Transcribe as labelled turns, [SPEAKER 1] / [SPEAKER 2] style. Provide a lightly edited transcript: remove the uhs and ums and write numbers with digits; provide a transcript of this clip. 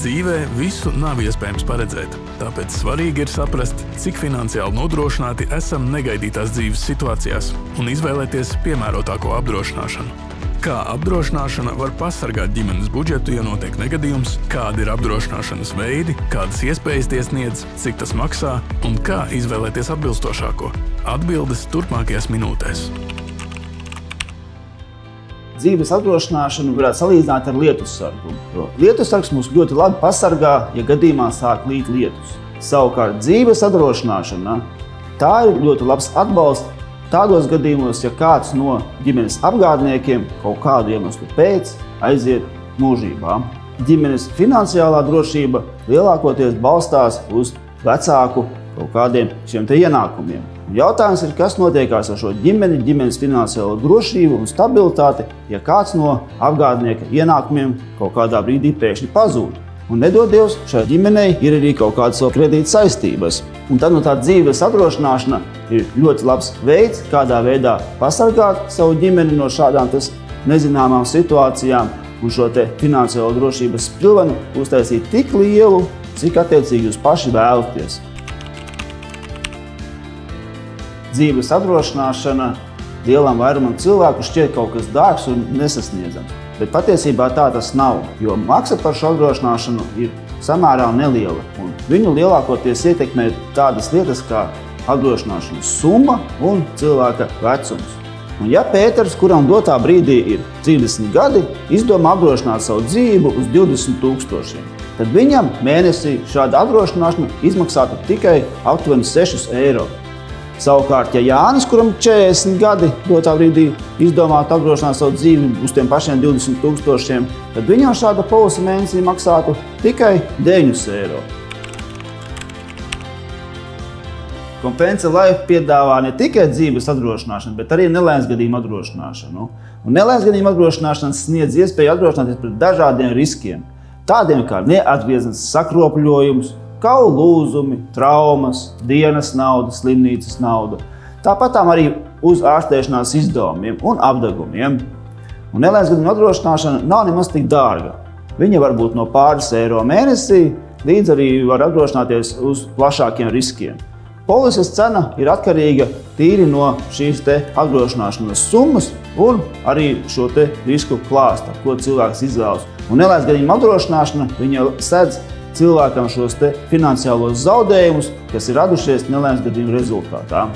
[SPEAKER 1] Dzīvē visu nav iespējams paredzēt, tāpēc svarīgi ir saprast, cik finansiāli nodrošināti esam negaidītās dzīves situācijās un izvēlēties piemērotāko apdrošināšanu. Kā apdrošināšana var pasargāt ģimenes budžetu, ja notiek negadījums, kādi ir apdrošināšanas veidi, kādas iespējas tie sniedz, cik tas maksā un kā izvēlēties atbilstošāko. Atbildes turpmākajās minūtēs.
[SPEAKER 2] Dzīves apdrošināšanu varētu salīdzināt ar lietussargu. Lietussargs mūs ļoti labi pasargā, ja gadījumā sāk līt lietus. Savukārt dzīves apdrošināšana tā ir ļoti labs atbalsts tādos gadījumos, ja kāds no ģimenes apgādniekiem kaut kādu iemeslu pēc aiziet mūžībā. Ģimenes finansiālā drošība lielākoties balstās uz vecāku kaut kādiem šiem te ienākumiem. Jautājums ir, kas notiekās ar šo ģimeni, ģimenes finansiālo drošību un stabilitāti, ja kāds no apgādnieka ienākumiem kaut kādā brīdī pēkšņi pazūd. Un nedod Dievs, šai ģimenei ir arī kaut kādas savu kredīta saistības. Un tad tā dzīves apdrošināšana ir ļoti labs veids, kādā veidā pasargāt savu ģimeni no šādām nezināmām situācijām un šo te finansiālo drošības pilvenu uztaisīt tik lielu, cik attiecīgi jūs paši vēlaties. Dzīves apdrošināšana lielam vairumam cilvēku šķiet kaut kas dārgs un nesasniedzams. Bet patiesībā tā tas nav, jo maksa par šo apdrošināšanu ir samērā neliela. Un viņu lielākoties ietekmē tādas lietas kā apdrošināšanas summa un cilvēka vecums. Un ja Pēters, kuram dotā brīdī ir 30 gadi, izdomā apdrošināt savu dzīvību uz 20 000, tad viņam mēnesī šāda apdrošināšana izmaksātu tikai aptuveni 6 eiro. Savukārt, ja Jānis, kuram 40 gadi dotā brīdī izdomātu apdrošināt savu dzīvi uz tiem pašiem 20 000, tad viņam šāda polise mēnesī maksātu tikai 9 eiro. Compensa Life piedāvā ne tikai dzīves apdrošināšanu, bet arī nelaimes gadījumu apdrošināšanu. Un nelaimes gadījumu apdrošināšana sniedz iespēju apdrošināties pret dažādiem riskiem, tādiem kā neatgriezenisks sakropļojums, kaulu lūzumi, traumas, dienas nauda, slimnīcas nauda. Tāpat arī uz ārstēšanās izdevumiem un apdegumiem. Un nelaimes gadījuma apdrošināšana nav nemaz tik dārga. Viņa var būt no pāris eiro mēnesī, līdz arī var apdrošināties uz plašākiem riskiem. Polises cena ir atkarīga tīri no šīs te apdrošināšanas summas un arī šo te risku klāsta, ko cilvēks izvēlas. Un nelaimes gadījuma apdrošināšana viņa sedz cilvēkam šos te finansiālos zaudējumus, kas ir radušies nelaimes gadījuma rezultātā.